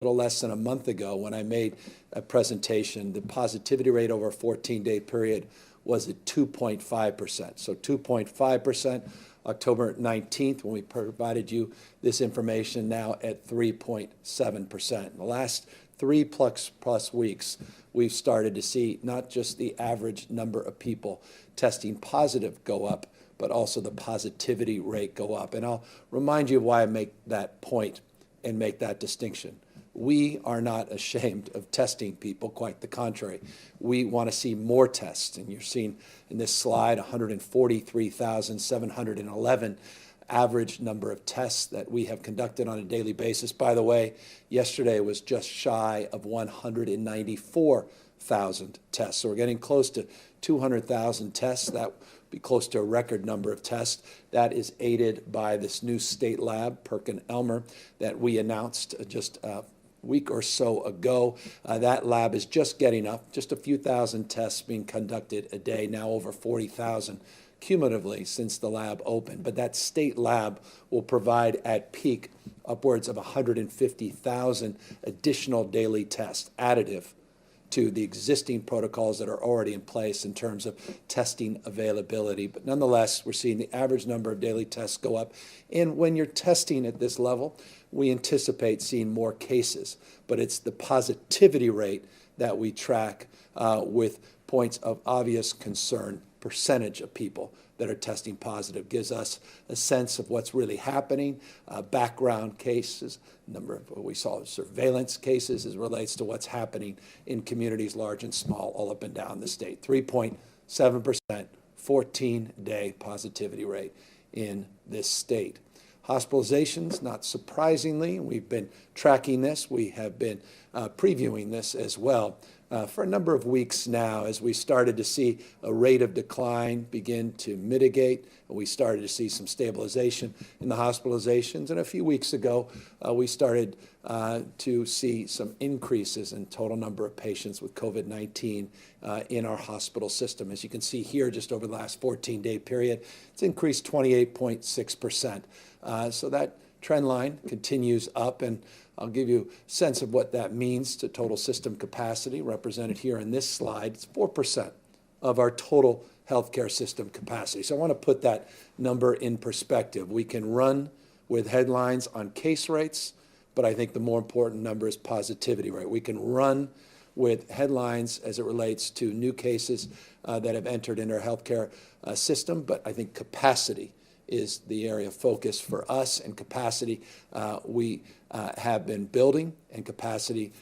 little less than a month ago when I made a presentation, the positivity rate over a 14-day period was at 2.5%. So 2.5% October 19th when we provided you this information, now at 3.7%. In the last 3+ weeks, we've started to see not just the average number of people testing positive go up, but also the positivity rate go up. And I'll remind you why I make that point and make that distinction. We are not ashamed of testing people, quite the contrary. We want to see more tests, and you're seeing in this slide 143,711 average number of tests that we have conducted on a daily basis. By the way, yesterday was just shy of 194,000 tests. So we're getting close to 200,000 tests. That would be close to a record number of tests. That is aided by this new state lab, Perkin-Elmer, that we announced just a week or so ago. That lab is just getting up, just a few thousand tests being conducted a day, now over 40,000 cumulatively since the lab opened. But that state lab will provide at peak upwards of 150,000 additional daily tests, additive to the existing protocols that are already in place in terms of testing availability. But nonetheless, we're seeing the average number of daily tests go up. And when you're testing at this level, we anticipate seeing more cases. But it's the positivity rate that we track with points of obvious concern. Percentage of people that are testing positive gives us a sense of what's really happening. Background cases, number of what we saw surveillance cases as relates to what's happening in communities large and small all up and down the state. 3.7%, 14-day positivity rate in this state. Hospitalizations, not surprisingly, we've been tracking this. We have been previewing this as well for a number of weeks now as we started to see a rate of decline begin to mitigate. We started to see some stabilization in the hospitalizations. And a few weeks ago, we started to see some increases in total number of patients with COVID-19 in our hospital system. As you can see here, just over the last 14-day period, it's increased 28.6%. So that trend line continues up, and I'll give you a sense of what that means to total system capacity, represented here in this slide. It's 4% of our total healthcare system capacity. So I want to put that number in perspective. We can run with headlines on case rates, but I think the more important number is positivity rate. We can run with headlines as it relates to new cases that have entered into our healthcare system, but I think capacity is the area of focus for us, and capacity we have been building, and capacity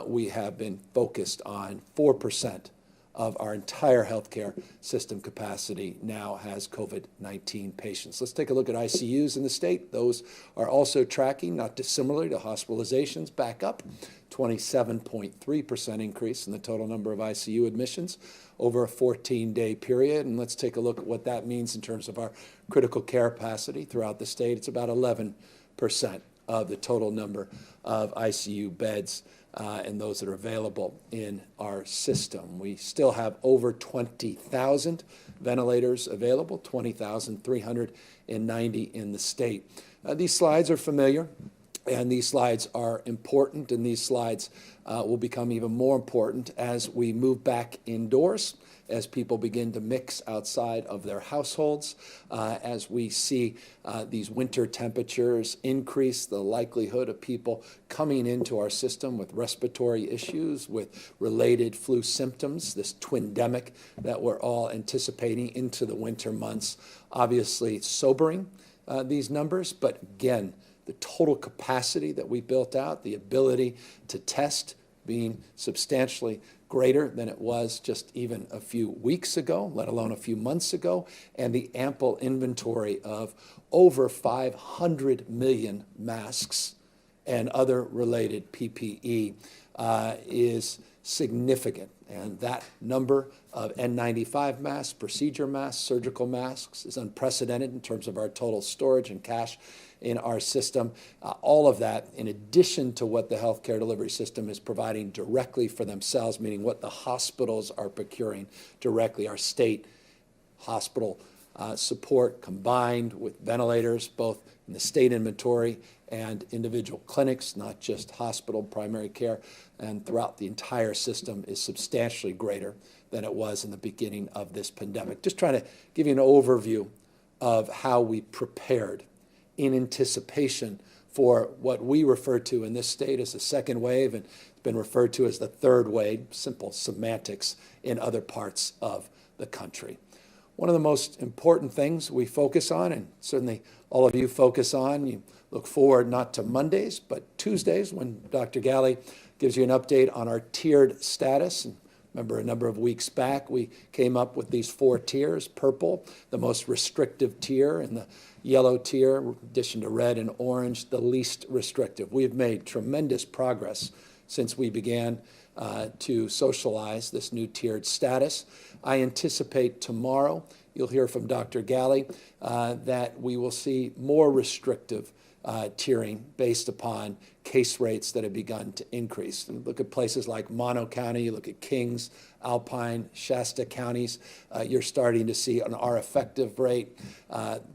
we have been focused on. 4% of our entire healthcare system capacity now has COVID-19 patients. Let's take a look at ICUs in the state. Those are also tracking, not dissimilar to hospitalizations, back up. 27.3% increase in the total number of ICU admissions over a 14-day period. And let's take a look at what that means in terms of our critical care capacity throughout the state. It's about 11% of the total number of ICU beds and those that are available in our system. We still have over 20,000 ventilators available, 20,390 in the state. These slides are familiar, and these slides are important, and these slides will become even more important as we move back indoors, as people begin to mix outside of their households, as we see these winter temperatures increase the likelihood of people coming into our system with respiratory issues, with related flu symptoms, this twindemic that we're all anticipating into the winter months. Obviously sobering, these numbers, but again, the total capacity that we built out, the ability to test being substantially greater than it was just even a few weeks ago, let alone a few months ago, and the ample inventory of over 500 million masks and other related PPE is significant. And that number of N95 masks, procedure masks, surgical masks is unprecedented in terms of our total storage and cash in our system. All of that, in addition to what the healthcare delivery system is providing directly for themselves, meaning what the hospitals are procuring directly, our state hospital support combined with ventilators, both in the state inventory and individual clinics, not just hospital primary care, and throughout the entire system is substantially greater than it was in the beginning of this pandemic. Just trying to give you an overview of how we prepared in anticipation for what we refer to in this state as the second wave, and it's been referred to as the third wave, simple semantics, in other parts of the country. One of the most important things we focus on, and certainly all of you focus on, you look forward not to Mondays, but Tuesdays when Dr. Galley gives you an update on our tiered status. And remember, a number of weeks back, we came up with these 4 tiers: purple, the most restrictive tier, and the yellow tier, in addition to red and orange, the least restrictive. We have made tremendous progress since we began to socialize this new tiered status. I anticipate tomorrow, you'll hear from Dr. Galley, that we will see more restrictive tiering based upon case rates that have begun to increase. Look at places like Mono County, you look at Kings, Alpine, Shasta counties, you're starting to see an R effective rate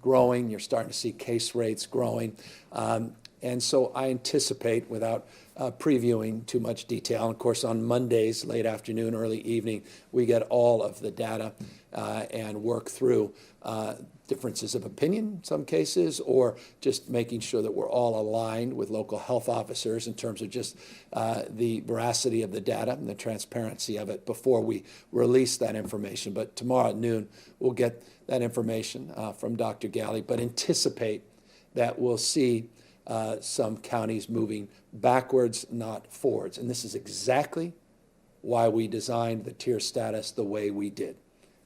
growing, you're starting to see case rates growing. And so I anticipate, without previewing too much detail, and of course on Mondays, late afternoon, early evening, we get all of the data and work through differences of opinion in some cases, or just making sure that we're all aligned with local health officers in terms of just the veracity of the data and the transparency of it before we release that information. But tomorrow at noon, we'll get that information from Dr. Galley, but anticipate that we'll see some counties moving backwards, not forwards. And this is exactly why we designed the tier status the way we did. It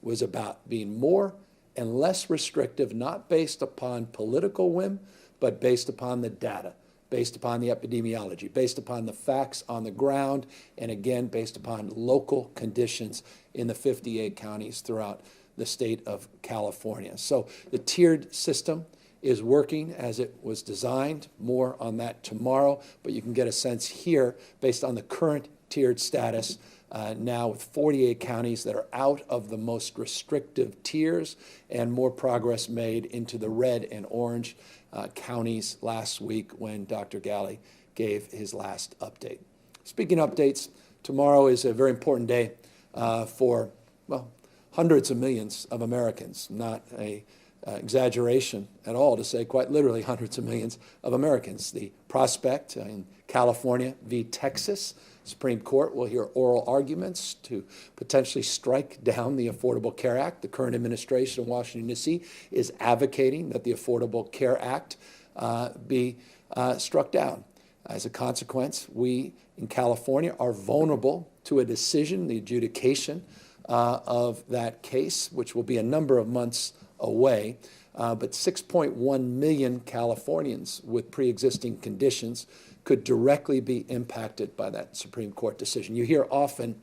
was about being more and less restrictive, not based upon political whim, but based upon the data, based upon the epidemiology, based upon the facts on the ground, and again, based upon local conditions in the 58 counties throughout the state of California. So the tiered system is working as it was designed. More on that tomorrow, but you can get a sense here based on the current tiered status now with 48 counties that are out of the most restrictive tiers, and more progress made into the red and orange counties last week when Dr. Galley gave his last update. Speaking of updates, tomorrow is a very important day for, well, hundreds of millions of Americans, not a exaggeration at all to say quite literally hundreds of millions of Americans. The prospect in California v. Texas, Supreme Court will hear oral arguments to potentially strike down the Affordable Care Act. The current administration in Washington, D.C. is advocating that the Affordable Care Act be struck down. As a consequence, we in California are vulnerable to a decision, the adjudication of that case, which will be a number of months away, but 6.1 million Californians with pre-existing conditions could directly be impacted by that Supreme Court decision. You hear often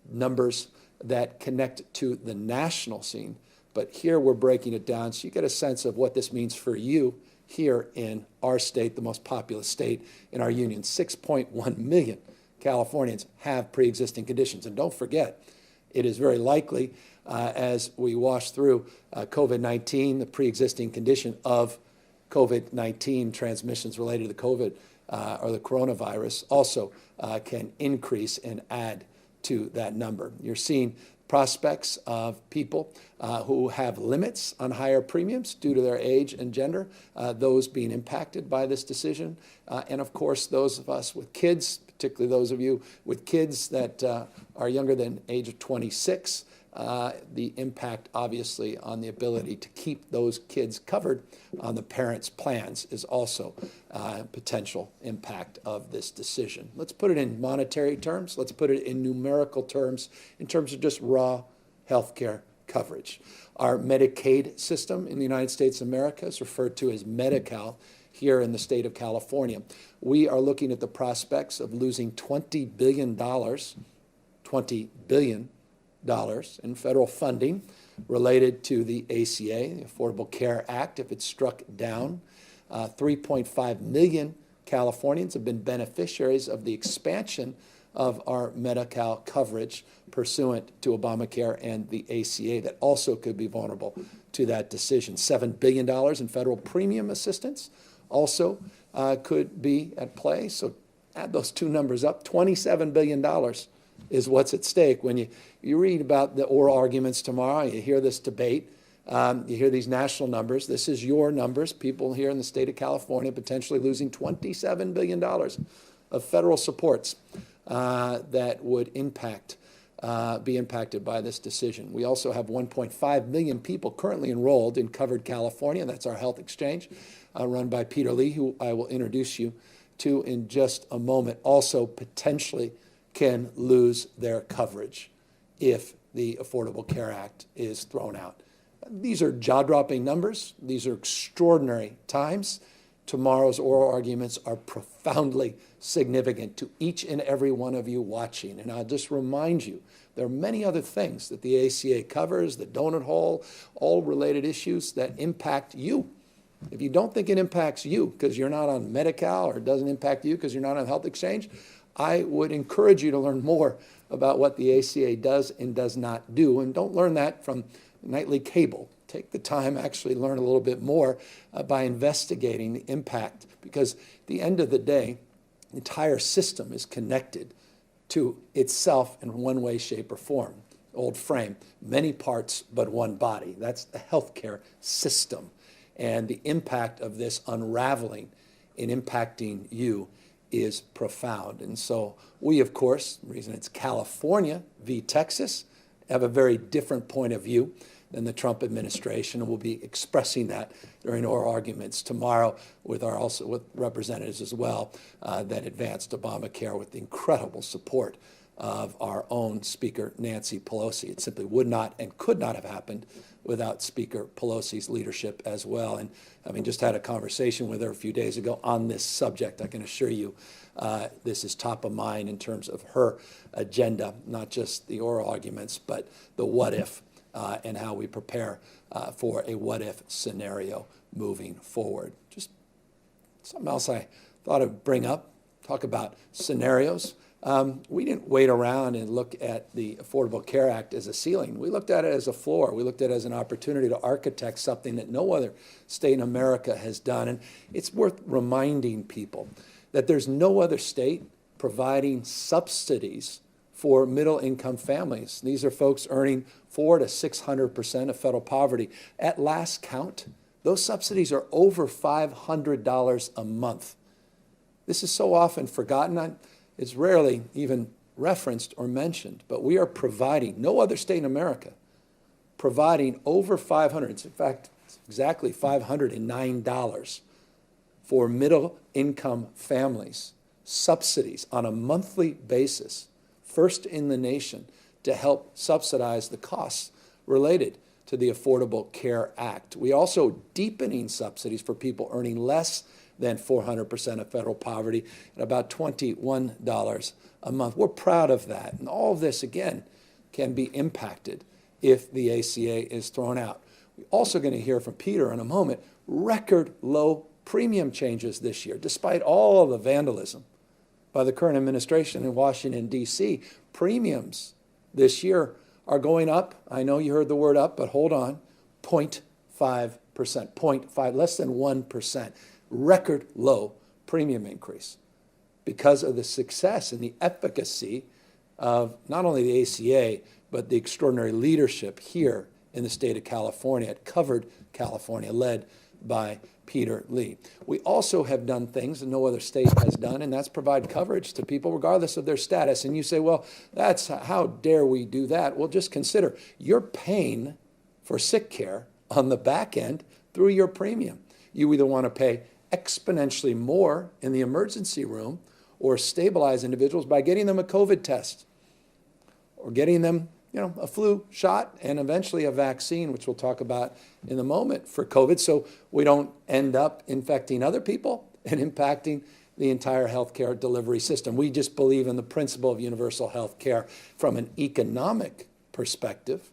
numbers that connect to the national scene, but here we're breaking it down so you get a sense of what this means for you here in our state, the most populous state in our union. 6.1 million Californians have pre-existing conditions. And don't forget, it is very likely as we wash through COVID-19, the pre-existing condition of COVID-19 transmissions related to the COVID or the coronavirus also can increase and add to that number. You're seeing prospects of people who have limits on higher premiums due to their age and gender, those being impacted by this decision. And of course, those of us with kids, particularly those of you with kids that are younger than age of 26, the impact obviously on the ability to keep those kids covered on the parents' plans is also a potential impact of this decision. Let's put it in monetary terms. Let's put it in numerical terms, in terms of just raw healthcare coverage. Our Medicaid system in the United States of America is referred to as Medi-Cal here in the state of California. We are looking at the prospects of losing $20 billion in federal funding related to the ACA, the Affordable Care Act, if it's struck down. 3.5 million Californians have been beneficiaries of the expansion of our Medi-Cal coverage pursuant to Obamacare and the ACA that also could be vulnerable to that decision. $7 billion in federal premium assistance also could be at play. So add those two numbers up, $27 billion is what's at stake. When you read about the oral arguments tomorrow, you hear this debate, you hear these national numbers. This is your numbers, people here in the state of California potentially losing $27 billion of federal supports that would be impacted by this decision. We also have 1.5 million people currently enrolled in Covered California. That's our health exchange run by Peter Lee, who I will introduce you to in just a moment, also potentially can lose their coverage if the Affordable Care Act is thrown out. These are jaw-dropping numbers. These are extraordinary times. Tomorrow's oral arguments are profoundly significant to each and every one of you watching. And I'll just remind you, there are many other things that the ACA covers, the donut hole, all related issues that impact you. If you don't think it impacts you because you're not on Medi-Cal, or it doesn't impact you because you're not on health exchange, I would encourage you to learn more about what the ACA does and does not do. And don't learn that from nightly cable. Take the time, actually learn a little bit more by investigating the impact, because at the end of the day, the entire system is connected to itself in one way, shape, or form. Old frame, many parts but one body. That's the healthcare system. And the impact of this unraveling in impacting you is profound. And so we, of course, the reason it's California v. Texas, have a very different point of view than the Trump administration, and we'll be expressing that during oral arguments tomorrow with representatives as well that advanced Obamacare with the incredible support of our own Speaker Nancy Pelosi. It simply would not and could not have happened without Speaker Pelosi's leadership as well. And having just had a conversation with her a few days ago on this subject, I can assure you this is top of mind in terms of her agenda, not just the oral arguments, but the what if and how we prepare for a what if scenario moving forward. Just something else I thought I'd bring up, talk about scenarios. We didn't wait around and look at the Affordable Care Act as a ceiling. We looked at it as a floor. We looked at it as an opportunity to architect something that no other state in America has done. And it's worth reminding people that there's no other state providing subsidies for middle-income families. These are folks earning 400% to 600% of federal poverty. At last count, those subsidies are over $500 a month. This is so often forgotten. It's rarely even referenced or mentioned, but we are providing, no other state in America, providing over $500, in fact, it's exactly $509 for middle-income families, subsidies on a monthly basis, first in the nation, to help subsidize the costs related to the Affordable Care Act. We also deepening subsidies for people earning less than 400% of federal poverty at about $21 a month. We're proud of that. And all of this, again, can be impacted if the ACA is thrown out. We're also going to hear from Peter in a moment, record low premium changes this year, despite all of the vandalism by the current administration in Washington, D.C. Premiums this year are going up. I know you heard the word up, but hold on, 0.5%, 0.5, less than 1%. Record low premium increase because of the success and the efficacy of not only the ACA, but the extraordinary leadership here in the state of California, at Covered California, led by Peter Lee. We also have done things that no other state has done, and that's provide coverage to people regardless of their status. And you say, well, that's how dare we do that? Well, just consider you're paying for sick care on the back end through your premium. You either want to pay exponentially more in the emergency room or stabilize individuals by getting them a COVID test or getting them, a flu shot and eventually a vaccine, which we'll talk about in a moment, for COVID, so we don't end up infecting other people and impacting the entire healthcare delivery system. We just believe in the principle of universal health care from an economic perspective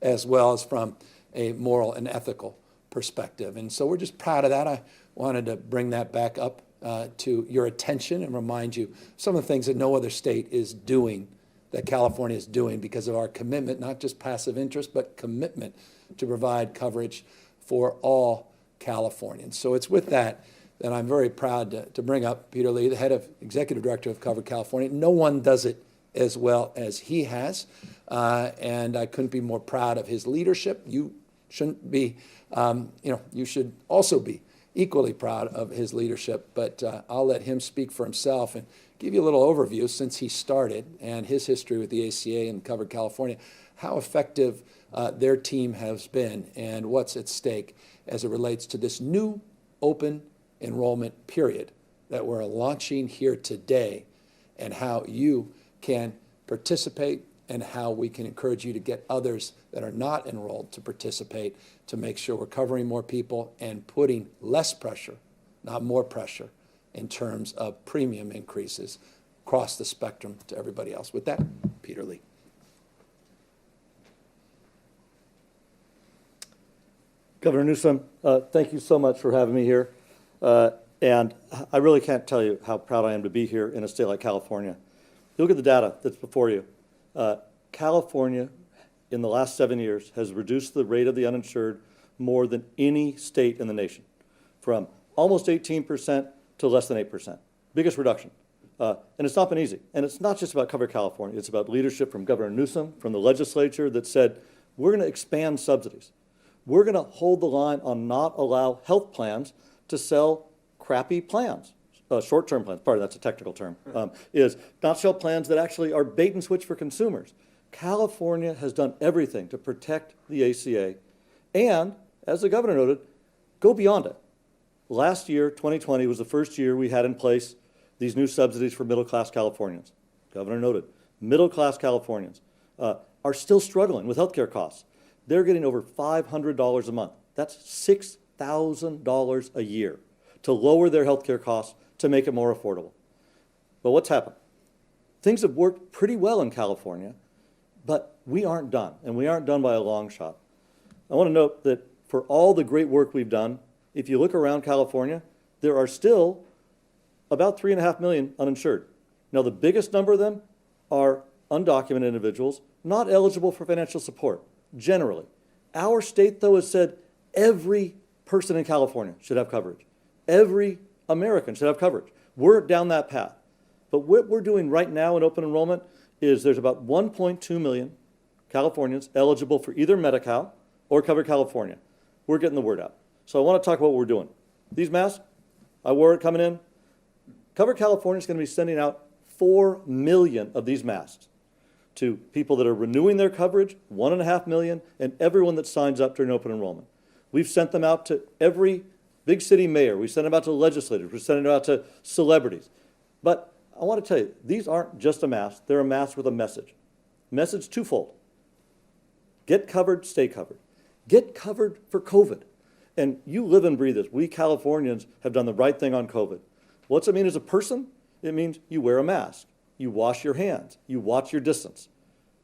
as well as from a moral and ethical perspective. And so we're just proud of that. I wanted to bring that back up to your attention and remind you some of the things that no other state is doing, that California is doing because of our commitment, not just passive interest, but commitment to provide coverage for all Californians. So it's with that that I'm very proud to bring up Peter Lee, the head of executive director of Cover California. No one does it as well as he has, and I couldn't be more proud of his leadership. You shouldn't be, you should also be equally proud of his leadership, but I'll let him speak for himself and give you a little overview since he started and his history with the ACA and Cover California, how effective their team has been and what's at stake as it relates to this new open enrollment period that we're launching here today, and how you can participate and how we can encourage you to get others that are not enrolled to participate, to make sure we're covering more people and putting less pressure, not more pressure, in terms of premium increases across the spectrum to everybody else. With that, Peter Lee. Governor Newsom, thank you so much for having me here. And I really can't tell you how proud I am to be here in a state like California. You look at the data that's before you. California, in the last 7 years, has reduced the rate of the uninsured more than any state in the nation, from almost 18% to less than 8%. Biggest reduction. And it's not been easy. And it's not just about Cover California. It's about leadership from Governor Newsom, from the legislature, that said, we're going to expand subsidies. We're going to hold the line on not allow health plans to sell crappy plans. Short-term plans, pardon, that's a technical term, is not sell plans that actually are bait and switch for consumers. California has done everything to protect the ACA and, as the governor noted, go beyond it. Last year, 2020, was the first year we had in place these new subsidies for middle-class Californians. Governor noted, middle-class Californians are still struggling with healthcare costs. They're getting over $500 a month. That's $6,000 a year to lower their healthcare costs, to make it more affordable. But what's happened? Things have worked pretty well in California, but we aren't done, and we aren't done by a long shot. I want to note that for all the great work we've done, if you look around California, there are still about 3.5 million uninsured. Now, the biggest number of them are undocumented individuals not eligible for financial support, generally. Our state, though, has said every person in California should have coverage. Every American should have coverage. We're down that path. But what we're doing right now in open enrollment is there's about 1.2 million Californians eligible for either Medi-Cal or Cover California. We're getting the word out. So I want to talk about what we're doing. These masks, I wore it coming in. Cover California is going to be sending out 4 million of these masks to people that are renewing their coverage, 1.5 million, and everyone that signs up during open enrollment. We've sent them out to every big city mayor. We sent them out to legislators. We sent them out to celebrities. But I want to tell you, these aren't just a mask. They're a mask with a message. Message twofold. Get covered, stay covered. Get covered for COVID. And you live and breathe this. We Californians have done the right thing on COVID. What's it mean as a person? It means you wear a mask. You wash your hands. You watch your distance.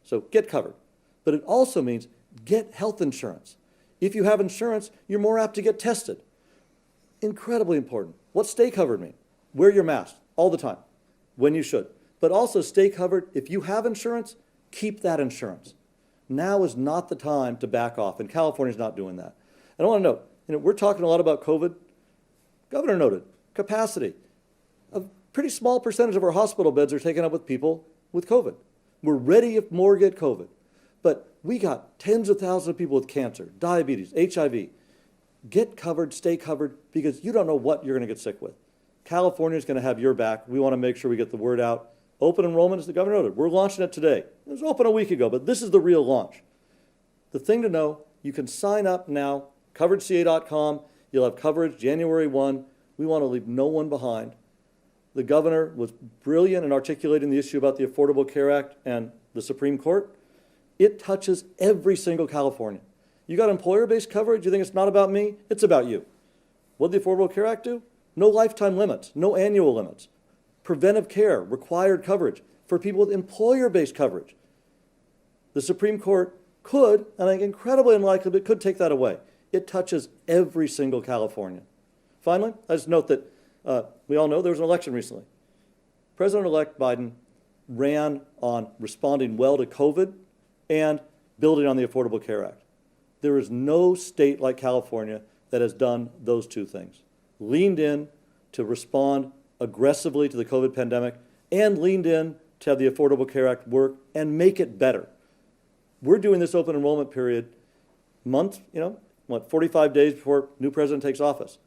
So get covered. But it also means get health insurance. If you have insurance, you're more apt to get tested. Incredibly important. What's stay covered mean? Wear your mask all the time, when you should. But also stay covered. If you have insurance, keep that insurance. Now is not the time to back off, and California's not doing that. And I want to note, we're talking a lot about COVID. Governor noted, capacity. A pretty small percentage of our hospital beds are taken up with people with COVID. We're ready if more get COVID. But we got tens of thousands of people with cancer, diabetes, HIV. Get covered, stay covered, because you don't know what you're going to get sick with. California is going to have your back. We want to make sure we get the word out. Open enrollment, as the governor noted, we're launching it today. It was open a week ago, but this is the real launch. The thing to know, you can sign up now, coveredca.com. You'll have coverage January 1. We want to leave no one behind. The governor was brilliant in articulating the issue about the Affordable Care Act and the Supreme Court. It touches every single Californian. You got employer-based coverage, you think it's not about me? It's about you. What did the Affordable Care Act do? No lifetime limits, no annual limits. Preventive care, required coverage for people with employer-based coverage. The Supreme Court could, and I think incredibly unlikely, but could take that away. It touches every single Californian. Finally, I just note that We all know there was an election recently. President-elect Biden ran on responding well to COVID and building on the Affordable Care Act. There is no state like California that has done those two things. Leaned in to respond aggressively to the COVID pandemic and leaned in to have the Affordable Care Act work and make it better. We're doing this open enrollment period months, 45 days before new president takes office.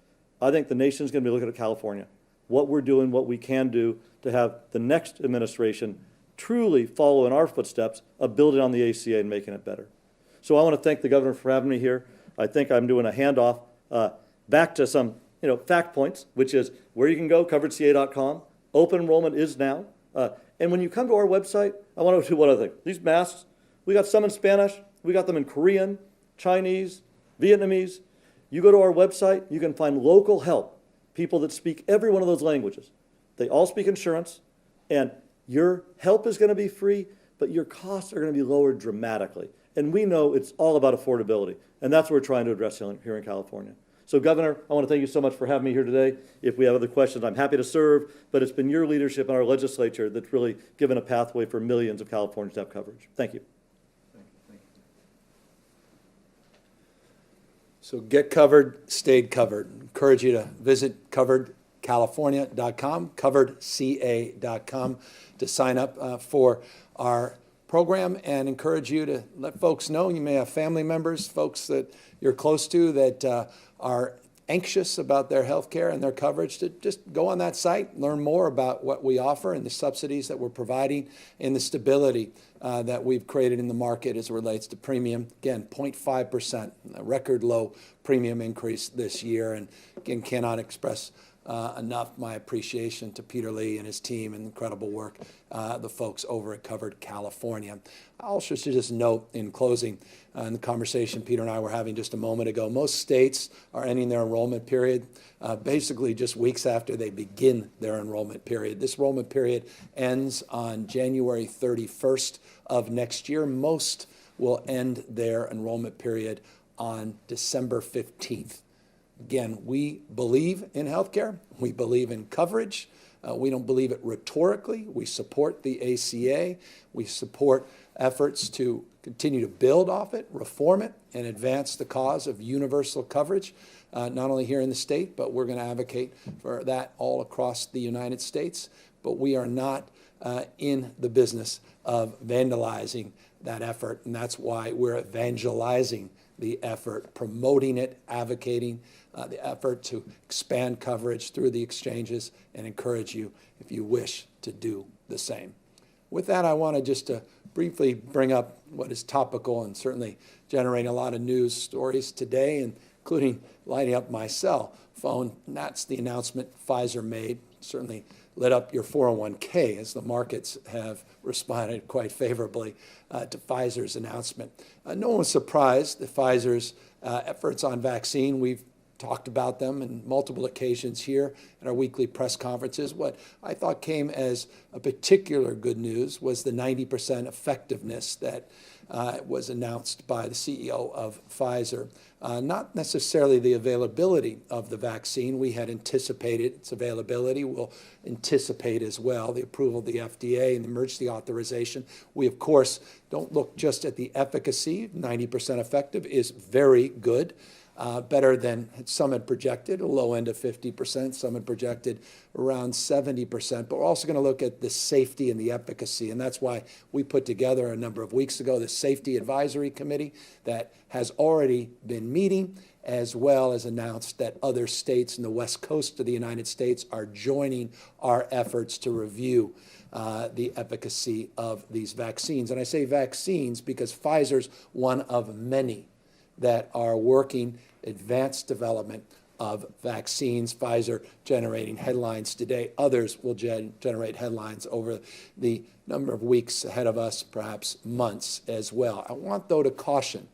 I think the nation's going to be looking at California, what we're doing, what we can do to have the next administration truly follow in our footsteps of building on the ACA and making it better. So I want to thank the governor for having me here. I think I'm doing a handoff back to some fact points, which is where you can go, coveredca.com. Open enrollment is now. And when you come to our website, I want to do one other thing. These masks, we got some in Spanish, we got them in Korean, Chinese, Vietnamese. You go to our website, you can find local help, people that speak every one of those languages. They all speak insurance, and your help is going to be free, but your costs are going to be lowered dramatically. And we know it's all about affordability, and that's what we're trying to address here in California. So, Governor, I want to thank you so much for having me here today. If we have other questions, I'm happy to serve, but it's been your leadership in our legislature that's really given a pathway for millions of Californians to have coverage. Thank you. So get covered, stayed covered. Encourage you to visit coveredcalifornia.com, coveredca.com to sign up for our program, and encourage you to let folks know. You may have family members, folks that you're close to that are anxious about their health care and their coverage, to just go on that site, learn more about what we offer and the subsidies that we're providing and the stability that we've created in the market as it relates to premium. Again, 0.5%, a record low premium increase this year, and again, cannot express enough my appreciation to Peter Lee and his team and the incredible work the folks over at Covered California. I also should just note in closing, in the conversation Peter and I were having just a moment ago, most states are ending their enrollment period basically just weeks after they begin their enrollment period. This enrollment period ends on January 31st of next year. Most will end their enrollment period on December 15th. Again, we believe in healthcare. We believe in coverage. We don't believe it rhetorically. We support the ACA. We support efforts to continue to build off it, reform it, and advance the cause of universal coverage, not only here in the state, but we're going to advocate for that all across the United States. But we are not in the business of vandalizing that effort, and that's why we're evangelizing the effort, promoting it, advocating the effort to expand coverage through the exchanges, and encourage you, if you wish, to do the same. With that, I want to just briefly bring up what is topical and certainly generating a lot of news stories today, including lighting up my cell phone. And that's the announcement Pfizer made. Certainly lit up your 401k as the markets have responded quite favorably to Pfizer's announcement. No one was surprised at Pfizer's efforts on vaccine. We've talked about them on multiple occasions here at our weekly press conferences. What I thought came as a particular good news was the 90% effectiveness that was announced by the CEO of Pfizer. Not necessarily the availability of the vaccine. We had anticipated its availability. We'll anticipate as well the approval of the FDA and the emergency authorization. We, of course, don't look just at the efficacy. 90% effective is very good. Better than some had projected, a low end of 50%, some had projected around 70%. But we're also going to look at the safety and the efficacy, and that's why we put together a number of weeks ago the Safety Advisory Committee that has already been meeting, as well as announced that other states in the West Coast of the United States are joining our efforts to review the efficacy of these vaccines. And I say vaccines because Pfizer's one of many that are working advanced development of vaccines. Pfizer generating headlines today. Others will generate headlines over the number of weeks ahead of us, perhaps months as well. I want, though, to caution,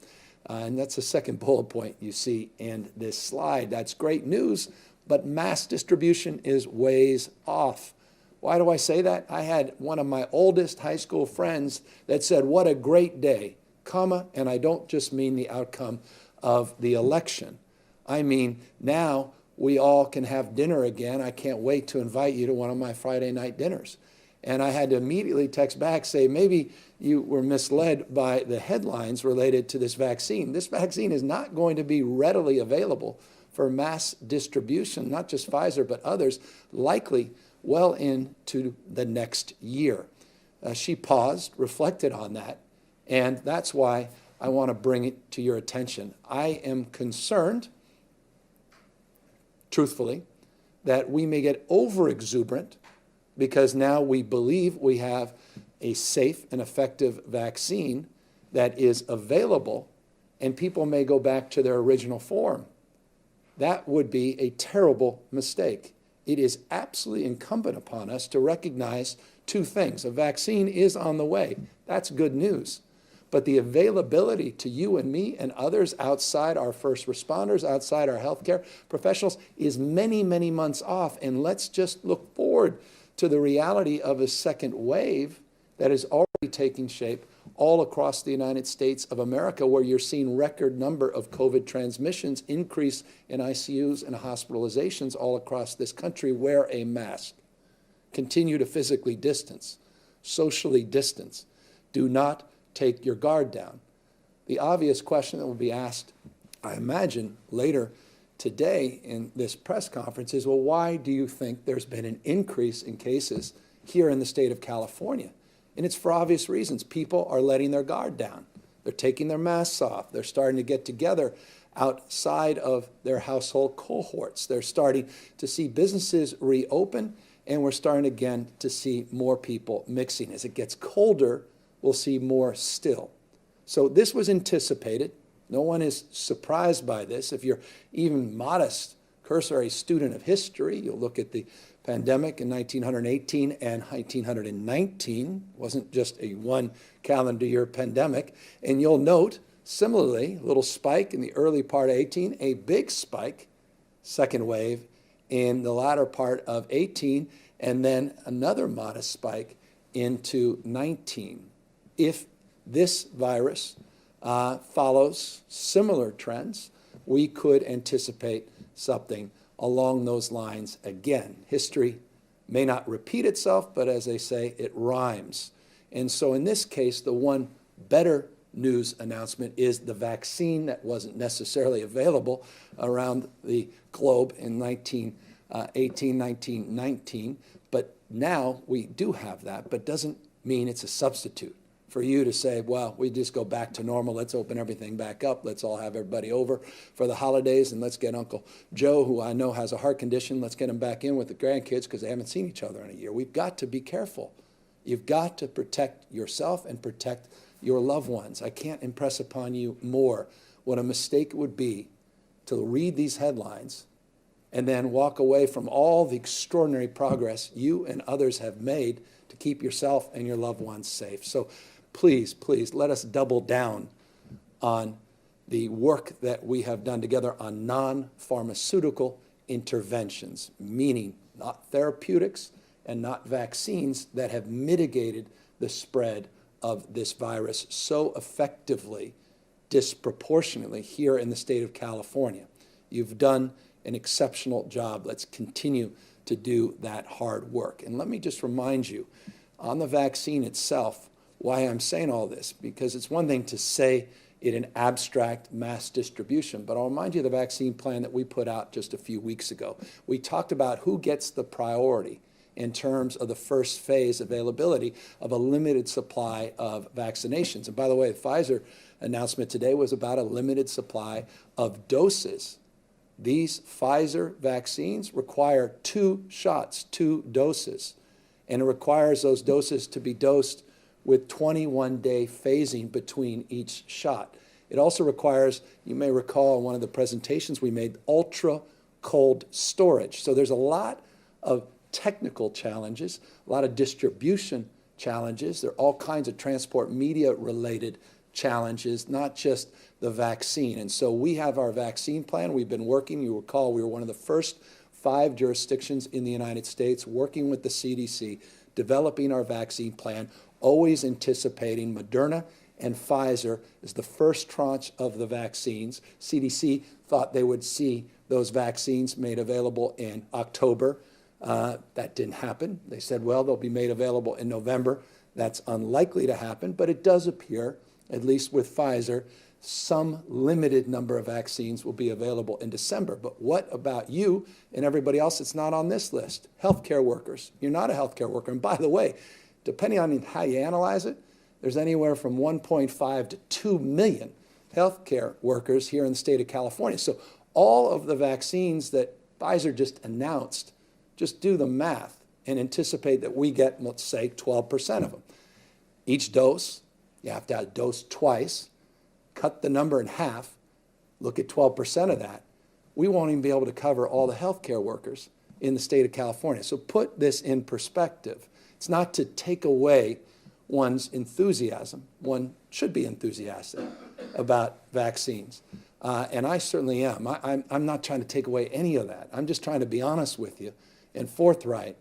and that's the second bullet point you see in this slide. That's great news, but mass distribution is ways off. Why do I say that? I had one of my oldest high school friends that said, "What a great day," comma, and I don't just mean the outcome of the election. I mean, now we all can have dinner again. I can't wait to invite you to one of my Friday night dinners. And I had to immediately text back, say, maybe you were misled by the headlines related to this vaccine. This vaccine is not going to be readily available for mass distribution, not just Pfizer, but others, likely well into the next year. She paused, reflected on that, and that's why I want to bring it to your attention. I am concerned, truthfully, that we may get over-exuberant because now we believe we have a safe and effective vaccine that is available, and people may go back to their original form. That would be a terrible mistake. It is absolutely incumbent upon us to recognize two things. A vaccine is on the way. That's good news. But the availability to you and me and others outside our first responders, outside our healthcare professionals, is many, many months off. And let's just look forward to the reality of a second wave that is already taking shape all across the United States of America, where you're seeing record number of COVID transmissions, increase in ICUs and hospitalizations all across this country. Wear a mask. Continue to physically distance, socially distance. Do not take your guard down. The obvious question that will be asked, I imagine, later today in this press conference is, well, why do you think there's been an increase in cases here in the state of California? And it's for obvious reasons. People are letting their guard down. They're taking their masks off. They're starting to get together outside of their household cohorts. They're starting to see businesses reopen, and we're starting again to see more people mixing. As it gets colder, we'll see more still. So this was anticipated. No one is surprised by this. If you're even modest, cursory student of history, you'll look at the pandemic in 1918 and 1919. It wasn't just a one calendar year pandemic. And you'll note, similarly, a little spike in the early part of 18, a big spike, second wave, in the latter part of 18, and then another modest spike into 19. If this virus follows similar trends, we could anticipate something along those lines again. History may not repeat itself, but as they say, it rhymes. And so in this case, the one better news announcement is the vaccine that wasn't necessarily available around the globe in 1918, 1919. But now we do have that, but doesn't mean it's a substitute for you to say, well, we just go back to normal. Let's open everything back up. Let's all have everybody over for the holidays, and let's get Uncle Joe, who I know has a heart condition, let's get him back in with the grandkids because they haven't seen each other in a year. We've got to be careful. You've got to protect yourself and protect your loved ones. I can't impress upon you more what a mistake it would be to read these headlines and then walk away from all the extraordinary progress you and others have made to keep yourself and your loved ones safe. So please, please, let us double down on the work that we have done together on non-pharmaceutical interventions, meaning not therapeutics and not vaccines that have mitigated the spread of this virus so effectively, disproportionately here in the state of California. You've done an exceptional job. Let's continue to do that hard work. And let me just remind you, on the vaccine itself, why I'm saying all this, because it's one thing to say it in abstract mass distribution, but I'll remind you of the vaccine plan that we put out just a few weeks ago. We talked about who gets the priority in terms of the first phase availability of a limited supply of vaccinations. And by the way, the Pfizer announcement today was about a limited supply of doses. These Pfizer vaccines require 2 shots, 2 doses, and it requires those doses to be dosed with 21-day phasing between each shot. It also requires, you may recall in one of the presentations we made, ultra cold storage. So there's a lot of technical challenges, a lot of distribution challenges. There are all kinds of transport media related challenges, not just the vaccine. And so we have our vaccine plan. We've been working, you recall, we were one of the first 5 jurisdictions in the United States working with the CDC, developing our vaccine plan, always anticipating Moderna and Pfizer is the first tranche of the vaccines. CDC thought they would see those vaccines made available in October. That didn't happen. They said, well, they'll be made available in November. That's unlikely to happen, but it does appear, at least with Pfizer, some limited number of vaccines will be available in December. But what about you and everybody else that's not on this list? Healthcare workers. You're not a healthcare worker. And by the way, depending on how you analyze it, there's anywhere from 1.5 to 2 million healthcare workers here in the state of California. So all of the vaccines that Pfizer just announced, just do the math and anticipate that we get, let's say, 12% of them. Each dose, you have to have dose twice, cut the number in half, look at 12% of that. We won't even be able to cover all the healthcare workers in the state of California. So put this in perspective. It's not to take away one's enthusiasm. One should be enthusiastic about vaccines. And I certainly am. I'm not trying to take away any of that. I'm just trying to be honest with you and forthright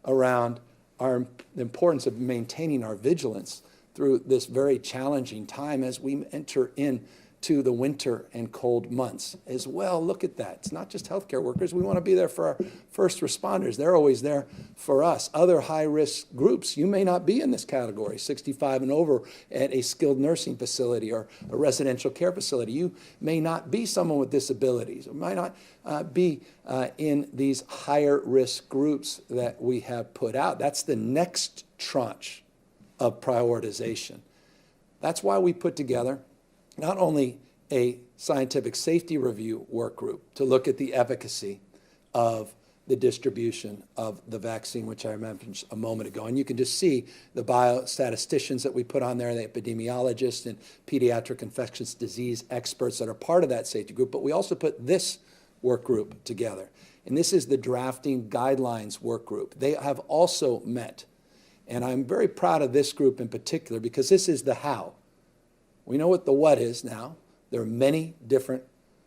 around the importance of maintaining our vigilance through this very challenging time as we enter into the winter and cold months as well. Look at that. It's not just healthcare workers. We want to be there for our first responders. They're always there for us. Other high-risk groups, you may not be in this category, 65 and over at a skilled nursing facility or a residential care facility. You may not be someone with disabilities. Or might not be in these higher risk groups that we have put out. That's the next tranche of prioritization. That's why we put together not only a scientific safety review work group to look at the efficacy of the distribution of the vaccine, which I mentioned a moment ago. And you can just see the biostatisticians that we put on there, the epidemiologists and pediatric infectious disease experts that are part of that safety group. But we also put this work group together. And this is the drafting guidelines work group. They have also met. And I'm very proud of this group in particular because this is the how. We know what the what is now. There are many different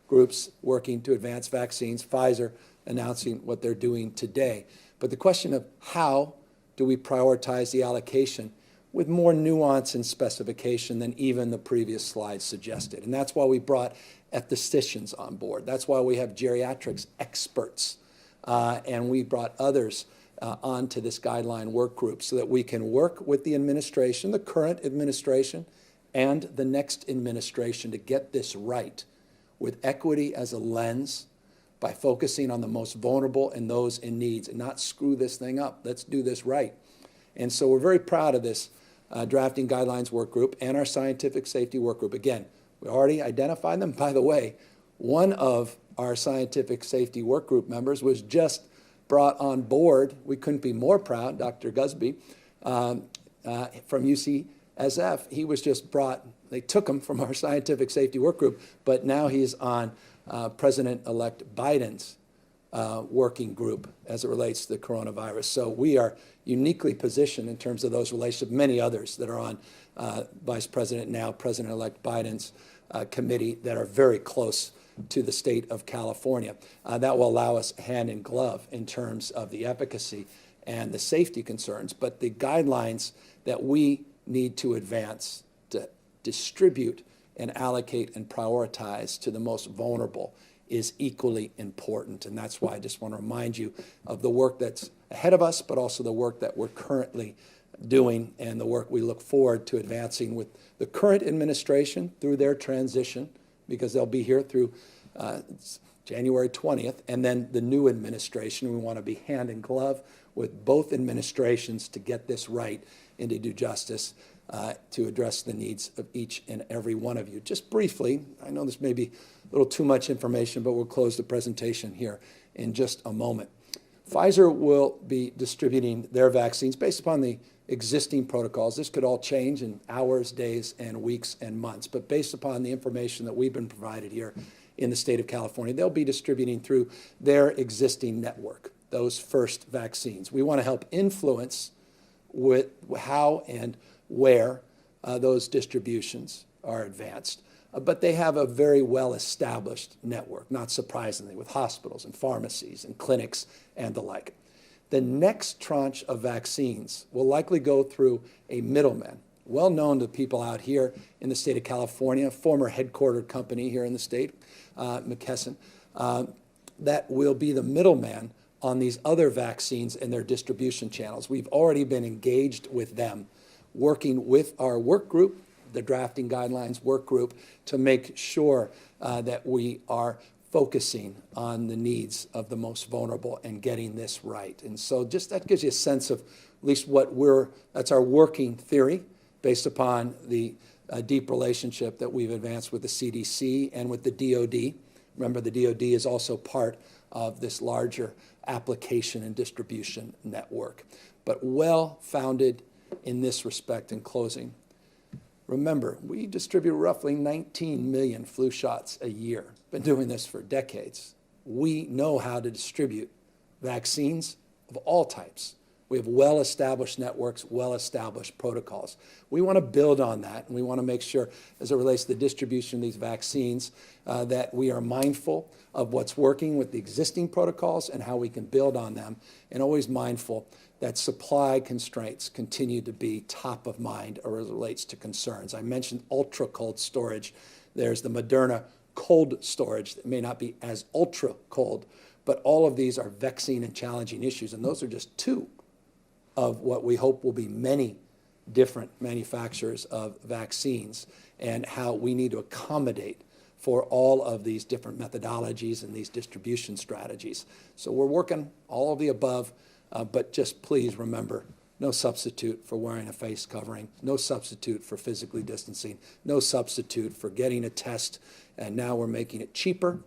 groups working to advance vaccines, Pfizer announcing what they're doing today. But the question of how do we prioritize the allocation with more nuance and specification than even the previous slide suggested. And that's why we brought ethicians on board. That's why we have geriatrics experts. And we brought others onto this guideline work group so that we can work with the administration, the current administration, and the next administration to get this right with equity as a lens by focusing on the most vulnerable and those in needs and not screw this thing up. Let's do this right. And so we're very proud of this drafting guidelines work group and our scientific safety work group. Again, we already identified them. By the way, one of our scientific safety work group members was just brought on board. We couldn't be more proud, Dr. Gusby from UCSF. He was just brought, they took him from our scientific safety work group, but now he's on President-elect Biden's working group as it relates to the coronavirus. So we are uniquely positioned in terms of those relationships, many others that are on Vice President, now President-elect Biden's committee that are very close to the state of California. That will allow us hand in glove in terms of the efficacy and the safety concerns, but the guidelines that we need to advance to distribute and allocate and prioritize to the most vulnerable is equally important. And that's why I just want to remind you of the work that's ahead of us, but also the work that we're currently doing and the work we look forward to advancing with the current administration through their transition, because they'll be here through January 20th, and then the new administration. We want to be hand in glove with both administrations to get this right and to do justice to address the needs of each and every one of you. Just briefly, I know this may be a little too much information, but we'll close the presentation here in just a moment. Pfizer will be distributing their vaccines based upon the existing protocols. This could all change in hours, days, and weeks and months, but based upon the information that we've been provided here in the state of California, they'll be distributing through their existing network those first vaccines. We want to help influence with how and where those distributions are advanced. But they have a very well-established network, not surprisingly, with hospitals and pharmacies and clinics and the like. The next tranche of vaccines will likely go through a middleman, well known to people out here in the state of California, former headquartered company here in the state, McKesson, that will be the middleman on these other vaccines and their distribution channels. We've already been engaged with them, working with our work group, the drafting guidelines work group, to make sure that we are focusing on the needs of the most vulnerable and getting this right. And so just that gives you a sense of at least that's our working theory based upon the deep relationship that we've advanced with the CDC and with the DOD. Remember, the DOD is also part of this larger application and distribution network. But well-founded in this respect. In closing, remember, we distribute roughly 19 million flu shots a year. Been doing this for decades. We know how to distribute vaccines of all types. We have well-established networks, well-established protocols. We want to build on that, and we want to make sure, as it relates to the distribution of these vaccines, that we are mindful of what's working with the existing protocols and how we can build on them, and always mindful that supply constraints continue to be top of mind as it relates to concerns. I mentioned ultra cold storage. There's the Moderna cold storage that may not be as ultra cold, but all of these are vexing and challenging issues, and those are just two of what we hope will be many different manufacturers of vaccines, and how we need to accommodate for all of these different methodologies and these distribution strategies. So we're working all of the above, but just please remember, no substitute for wearing a face covering, no substitute for physically distancing, no substitute for getting a test, and now we're making it cheaper.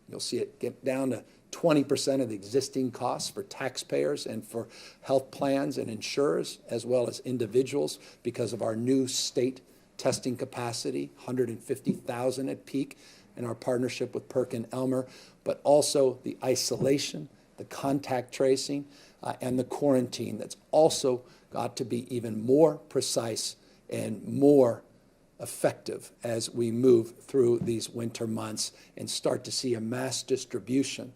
You'll see it get down to 20% of the existing costs for taxpayers and for health plans and insurers, as well as individuals, because of our new state testing capacity, 150,000 at peak, in our partnership with Perk and Elmer, but also the isolation, the contact tracing, and the quarantine that's also got to be even more precise and more effective as we move through these winter months and start to see a mass distribution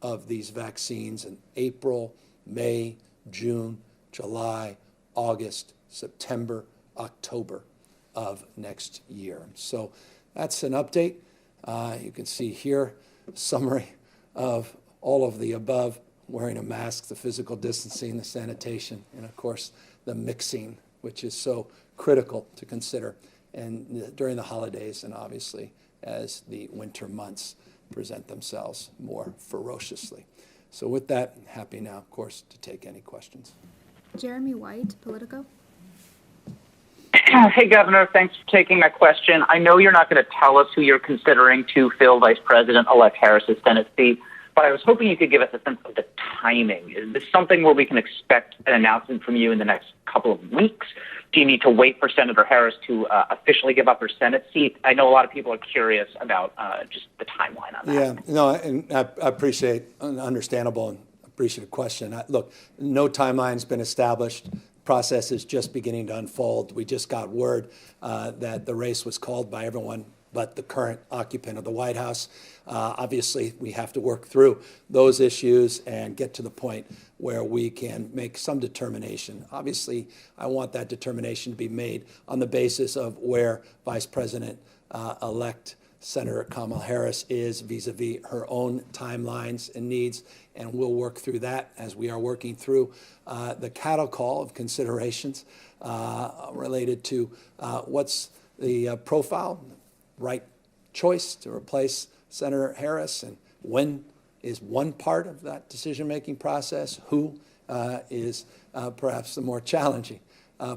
of these vaccines in April, May, June, July, August, September, October of next year. So that's an update. You can see here a summary of all of the above: wearing a mask, the physical distancing, the sanitation, and of course the mixing, which is so critical to consider and during the holidays, and obviously as the winter months present themselves more ferociously. So with that, happy now, of course, to take any questions. Jeremy White, Politico. Hey, Governor, thanks for taking my question. I know you're not going to tell us who you're considering to fill Vice President-elect Harris's Senate seat, but I was hoping you could give us a sense of the timing. Is this something where we can expect an announcement from you in the next couple of weeks? Do you need to wait for Senator Harris to officially give up her Senate seat? I know a lot of people are curious about just the timeline on that. Yeah, no, and I appreciate an understandable and appreciative question. Look, no timeline's been established. Process is just beginning to unfold. We just got word that the race was called by everyone but the current occupant of the White House. Obviously, we have to work through those issues and get to the point where we can make some determination. Obviously, I want that determination to be made on the basis of where Vice President-elect Senator Kamala Harris is vis-a-vis her own timelines and needs, and we'll work through that as we are working through the cattle call of considerations related to what's the profile, right choice to replace Senator Harris, and when is one part of that decision-making process, who is perhaps the more challenging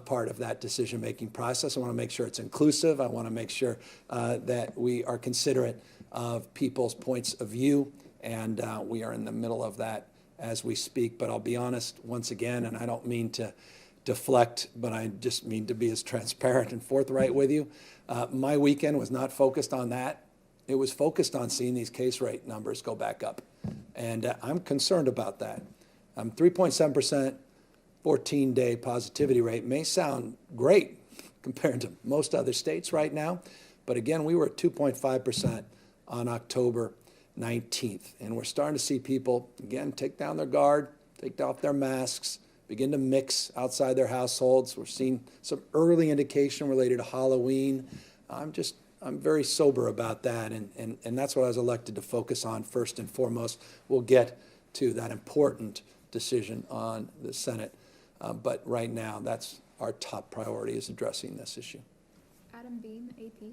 part of that decision-making process. I want to make sure it's inclusive. I want to make sure that we are considerate of people's points of view, and we are in the middle of that as we speak. But I'll be honest once again, and I don't mean to deflect, but I just mean to be as transparent and forthright with you. My weekend was not focused on that. It was focused on seeing these case rate numbers go back up. And I'm concerned about that. 3.7%, 14-day positivity rate may sound great compared to most other states right now. But again, we were at 2.5% on October 19th. And we're starting to see people, again, take down their guard, take off their masks, begin to mix outside their households. We're seeing some early indication related to Halloween. I'm very sober about that, and that's what I was elected to focus on first and foremost. We'll get to that important decision on the Senate, but right now that's our top priority, is addressing this issue. Adam Beam, AP.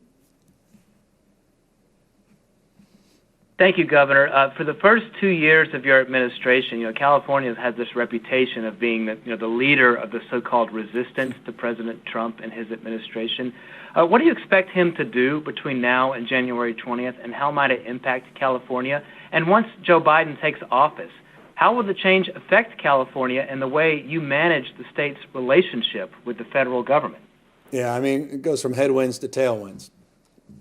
Thank you, Governor. For the first 2 years of your administration, California has this reputation of being the leader of the so-called resistance to President Trump and his administration. What do you expect him to do between now and January 20th, and how might it impact California? And once Joe Biden takes office, how will the change affect California and the way you manage the state's relationship with the federal government? Yeah, I mean, it goes from headwinds to tailwinds.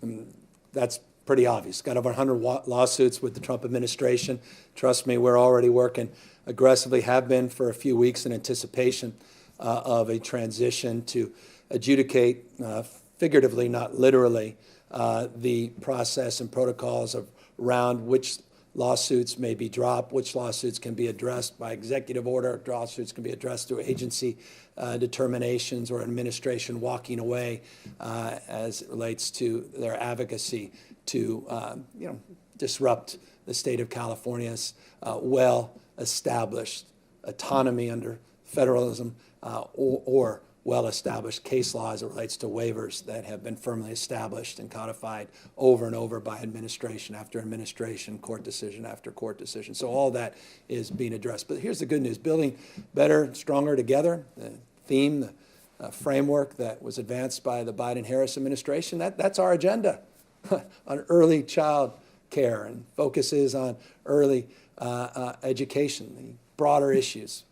And that's pretty obvious. Got over 100 lawsuits with the Trump administration. Trust me, we're already working aggressively, have been for a few weeks in anticipation of a transition to adjudicate, figuratively, not literally, the process and protocols around which lawsuits may be dropped, which lawsuits can be addressed by executive order, lawsuits can be addressed through agency determinations or administration walking away as it relates to their advocacy to disrupt the state of California's well-established autonomy under federalism or well-established case law as it relates to waivers that have been firmly established and codified over and over by administration after administration, court decision after court decision. So all that is being addressed. But here's the good news: building better, stronger together, the theme, the framework that was advanced by the Biden-Harris administration, that's our agenda on early child care and focuses on early education, the broader issues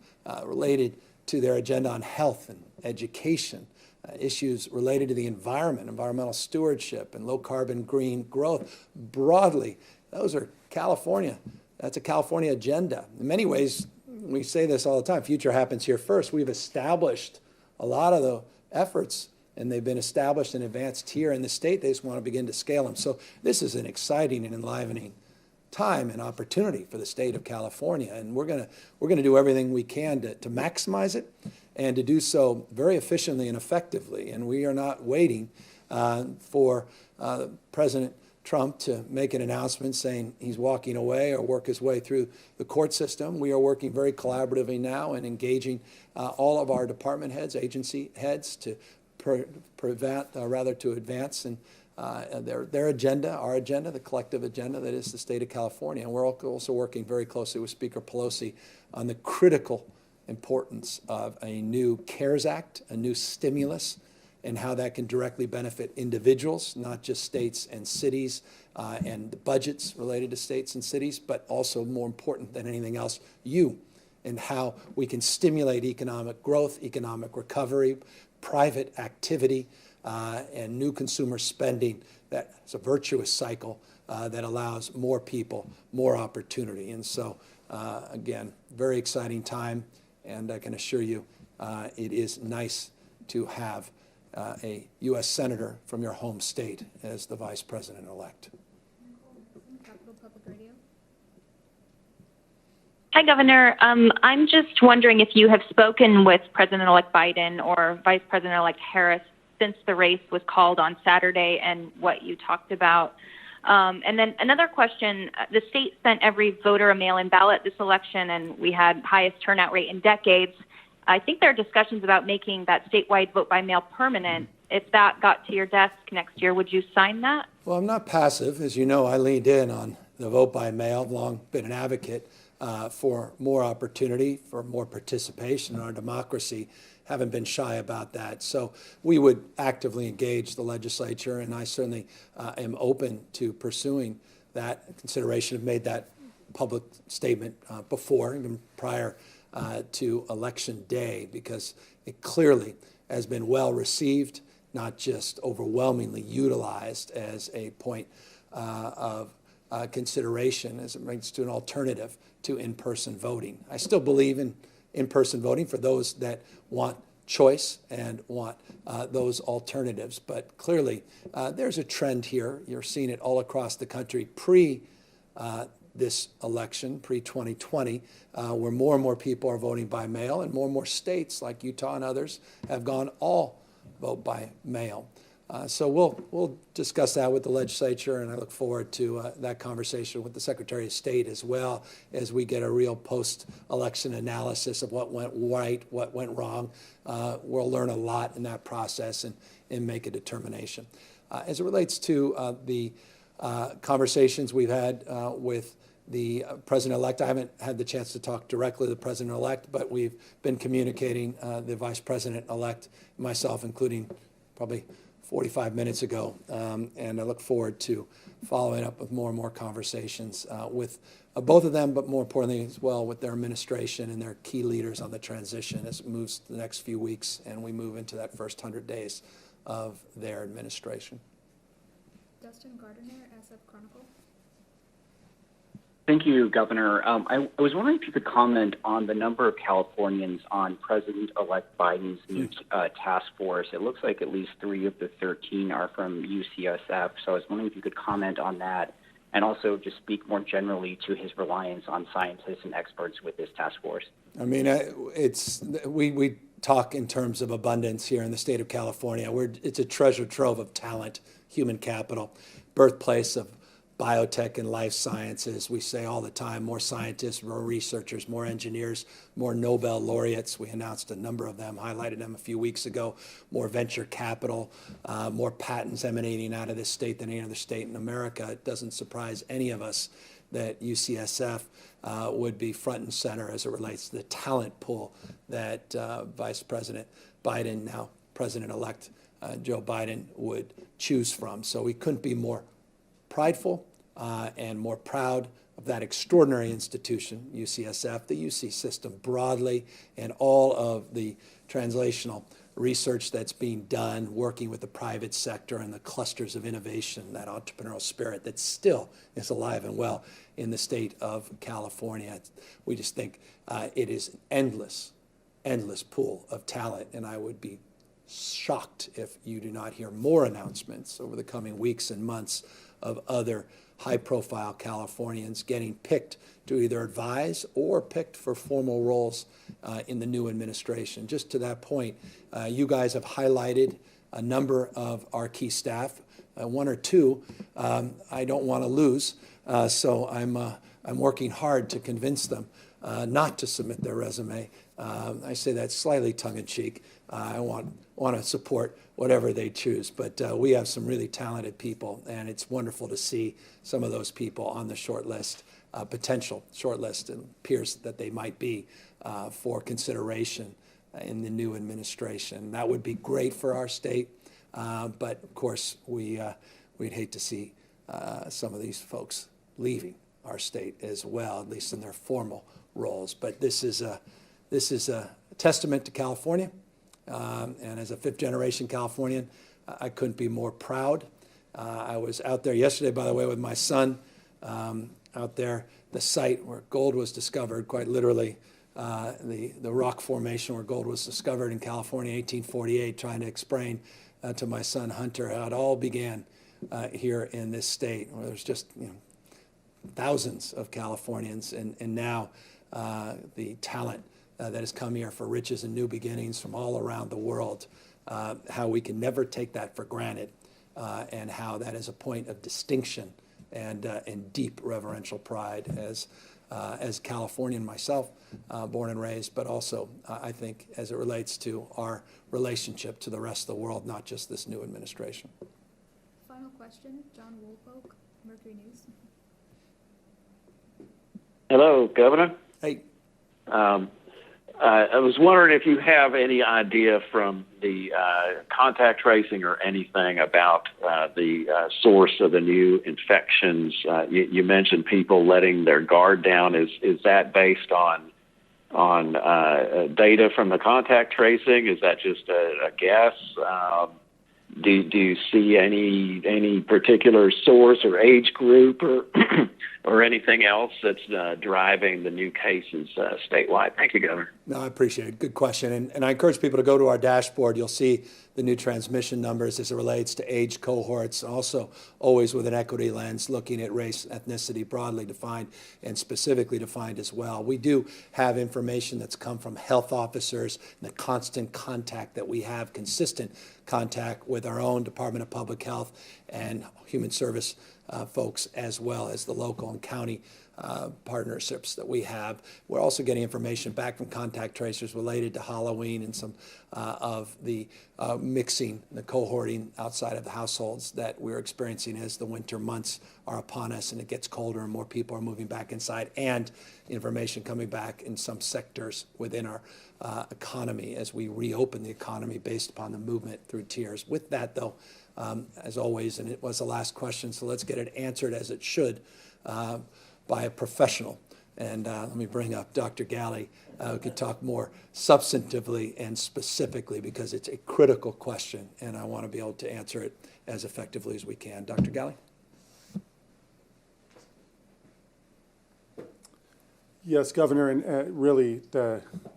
related to their agenda on health and education, issues related to the environment, environmental stewardship, and low-carbon green growth. Broadly, those are California. That's a California agenda. In many ways, we say this all the time, future happens here first. We've established a lot of the efforts, and they've been established and advanced here in the state. They just want to begin to scale them. So this is an exciting and enlivening time and opportunity for the state of California, and we're gonna do everything we can to maximize it and to do so very efficiently and effectively. And we are not waiting for President Trump to make an announcement saying he's walking away or work his way through the court system. We are working very collaboratively now and engaging all of our department heads, agency heads, to advance and their agenda, our agenda, the collective agenda that is the state of California. And we're also working very closely with Speaker Pelosi on the critical importance of a new CARES Act, a new stimulus, and how that can directly benefit individuals, not just states and cities and the budgets related to states and cities, but also, more important than anything else, you, and how we can stimulate economic growth, economic recovery, private activity, and new consumer spending. That's a virtuous cycle that allows more people more opportunity. And so, again, very exciting time, and I can assure you it is nice to have a U.S. Senator from your home state as the Vice President-elect. Capital Public Radio. Hi, Governor. I'm just wondering if you have spoken with President-elect Biden or Vice President-elect Harris since the race was called on Saturday and what you talked about. And then another question, the state sent every voter a mail-in ballot this election, and we had highest turnout rate in decades. I think there are discussions about making that statewide vote by mail permanent. If that got to your desk next year, would you sign that? Well, I'm not passive. As you know, I leaned in on the vote by mail. I've long been an advocate for more opportunity, for more participation in our democracy. Haven't been shy about that. So we would actively engage the legislature, and I certainly am open to pursuing that consideration. I've made that public statement before, even prior to Election Day, because it clearly has been well received, not just overwhelmingly utilized as a point of consideration as it relates to an alternative to in-person voting. I still believe in in-person voting for those that want choice and want those alternatives. But clearly, there's a trend here. You're seeing it all across the country. this election, pre-2020, where more and more people are voting by mail, and more states like Utah and others have gone all vote by mail. So we'll discuss that with the legislature, and I look forward to that conversation with the Secretary of State as well, as we get a real post-election analysis of what went right, what went wrong. We'll learn a lot in that process and make a determination. As it relates to the conversations we've had with the president-elect, I haven't had the chance to talk directly to the president-elect, but we've been communicating the vice president-elect, myself including, probably 45 minutes ago, and I look forward to following up with more and more conversations with both of them, but more importantly as well with their administration and their key leaders on the transition as it moves to the next few weeks and we move into that first 100 days of their administration. Dustin Gardner, SF Chronicle. Thank you, Governor. I was wondering if you could comment on the number of Californians on President-elect Biden's new task force. It looks like at least 3 of the 13 are from UCSF, so I was wondering if you could comment on that and also just speak more generally to his reliance on scientists and experts with this task force. I mean, we talk in terms of abundance here in the state of California. It's a treasure trove of talent, human capital, birthplace of biotech and life sciences. We say all the time, more scientists, more researchers, more engineers, more Nobel laureates. We announced a number of them, highlighted them a few weeks ago, more venture capital, more patents emanating out of this state than any other state in America. It doesn't surprise any of us that UCSF would be front and center as it relates to the talent pool that Vice President Biden, now President-elect Joe Biden, would choose from. So we couldn't be more prideful and more proud of that extraordinary institution, UCSF, the UC system broadly, and all of the translational research that's being done, working with the private sector and the clusters of innovation, that entrepreneurial spirit that still is alive and well in the state of California. We just think it is an endless pool of talent, and I would be shocked if you do not hear more announcements over the coming weeks and months of other high-profile Californians getting picked to either advise or picked for formal roles in the new administration. Just to that point, you guys have highlighted a number of our key staff. 1 or 2 I don't want to lose, so I'm working hard to convince them not to submit their resume. I say that slightly tongue-in-cheek. I want to support whatever they choose, but we have some really talented people, and it's wonderful to see some of those people on the short list, potential short list, and appears that they might be for consideration in the new administration. That would be great for our state, but of course we'd hate to see some of these folks leaving our state as well, at least in their formal roles. But this is a testament to California, and as a 5th-generation Californian, I couldn't be more proud. I was out there yesterday, by the way, with my son, out there, the site where gold was discovered, quite literally, the rock formation where gold was discovered in California, 1848, trying to explain to my son Hunter how it all began here in this state, where there's just thousands of Californians, and now the talent that has come here for riches and new beginnings from all around the world, how we can never take that for granted, and how that is a point of distinction and deep reverential pride as Californian myself, born and raised, but also I think as it relates to our relationship to the rest of the world, not just this new administration. Final question, John Woolfolk, Mercury News. Hello, Governor. Hey. I was wondering if you have any idea from the contact tracing or anything about the source of the new infections. You mentioned people letting their guard down. Is that based on data from the contact tracing? Is that just a guess? Do you see any particular source or age group or or anything else that's driving the new cases statewide? Thank you, Governor. No, I appreciate it. Good question. And I encourage people to go to our dashboard. You'll see the new transmission numbers as it relates to age cohorts, also always with an equity lens, looking at race, ethnicity broadly defined and specifically defined as well. We do have information that's come from health officers and the constant contact that we have, consistent contact with our own Department of Public Health and Human Service folks, as well as the local and county partnerships that we have. We're also getting information back from contact tracers related to Halloween and some of the mixing, the cohorting outside of the households that we're experiencing as the winter months are upon us and it gets colder and more people are moving back inside, and information coming back in some sectors within our economy as we reopen the economy based upon the movement through tiers. With that, though, as always, and it was the last question, so let's get it answered as it should by a professional. And let me bring up Dr. Galley, who could talk more substantively and specifically because it's a critical question, and I want to be able to answer it as effectively as we can. Dr. Galley? Yes, Governor, and really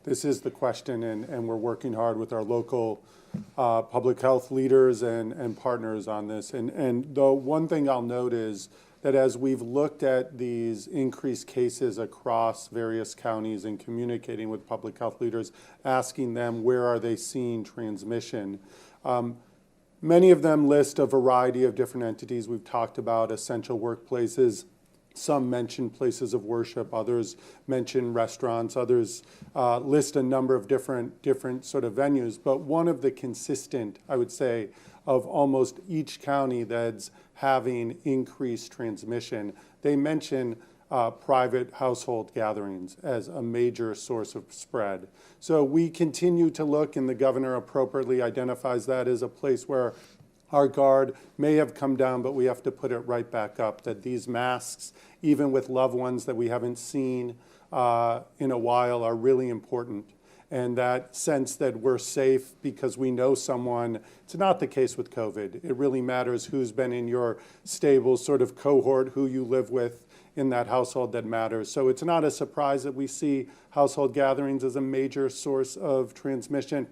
this is the question, and we're working hard with our local public health leaders and partners on this. And the one thing I'll note is that as we've looked at these increased cases across various counties and communicating with public health leaders, asking them where are they seeing transmission, many of them list a variety of different entities. We've talked about essential workplaces. Some mention places of worship, others mention restaurants, others list a number of different sort of venues. But one of the consistent, I would say, of almost each county that's having increased transmission, they mention private household gatherings as a major source of spread. So we continue to look, and the governor appropriately identifies that as a place where our guard may have come down, but we have to put it right back up, that these masks, even with loved ones that we haven't seen in a while, are really important. And that sense that we're safe because we know someone, it's not the case with COVID. It really matters who's been in your stable sort of cohort, who you live with in that household that matters. So it's not a surprise that we see household gatherings as a major source of transmission.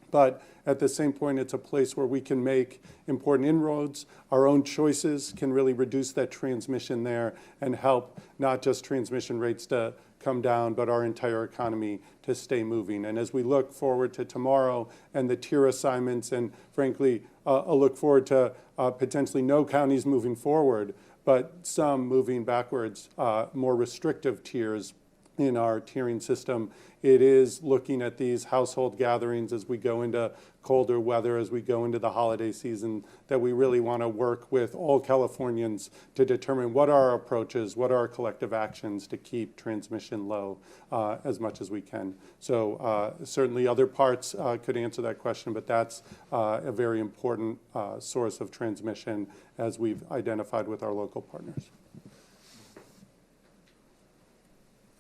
But at the same point, it's a place where we can make important inroads. Our own choices can really reduce that transmission there and help not just transmission rates to come down, but our entire economy to stay moving. And as we look forward to tomorrow and the tier assignments, and frankly, a look forward to potentially no counties moving forward, but some moving backwards, more restrictive tiers in our tiering system, it is looking at these household gatherings as we go into colder weather, as we go into the holiday season, that we really want to work with all Californians to determine what are our approaches, what are our collective actions to keep transmission low as much as we can. So certainly other parts could answer that question, but that's a very important source of transmission as we've identified with our local partners.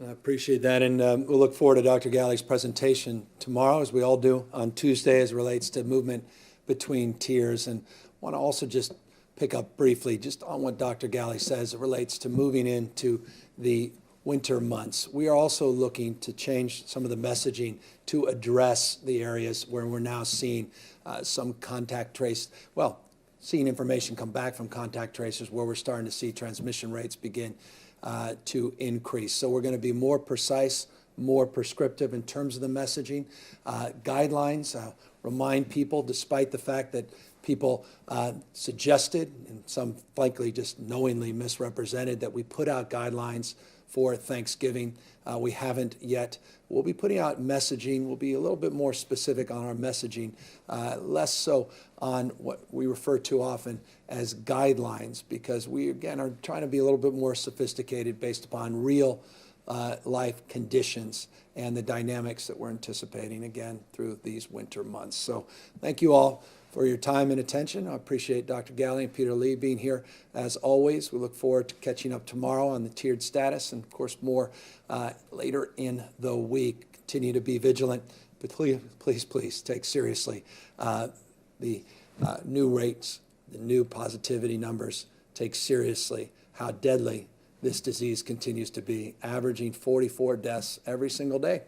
I appreciate that, and we'll look forward to Dr. Galley's presentation tomorrow, as we all do on Tuesday, as it relates to movement between tiers. And I want to also just pick up briefly just on what Dr. Galley says as it relates to moving into the winter months. We are also looking to change some of the messaging to address the areas where we're now seeing some contact trace, seeing information come back from contact tracers where we're starting to see transmission rates begin to increase. So we're going to be more precise, more prescriptive in terms of the messaging. Guidelines remind people, despite the fact that people suggested, and some frankly just knowingly misrepresented, that we put out guidelines for Thanksgiving. We haven't yet. We'll be putting out messaging. We'll be a little bit more specific on our messaging, less so on what we refer to often as guidelines, because we, again, are trying to be a little bit more sophisticated based upon real life conditions and the dynamics that we're anticipating, again, through these winter months. So thank you all for your time and attention. I appreciate Dr. Galley and Peter Lee being here as always. We look forward to catching up tomorrow on the tiered status and, of course, more later in the week. Continue to be vigilant, but please take seriously the new rates, the new positivity numbers. Take seriously how deadly this disease continues to be, averaging 44 deaths every single day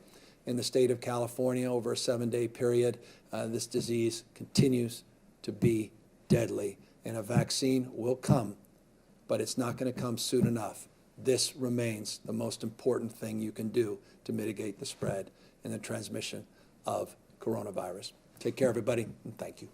in the state of California over a 7-day period. This disease continues to be deadly, and a vaccine will come, but it's not going to come soon enough. This remains the most important thing you can do to mitigate the spread and the transmission of coronavirus. Take care, everybody, and thank you.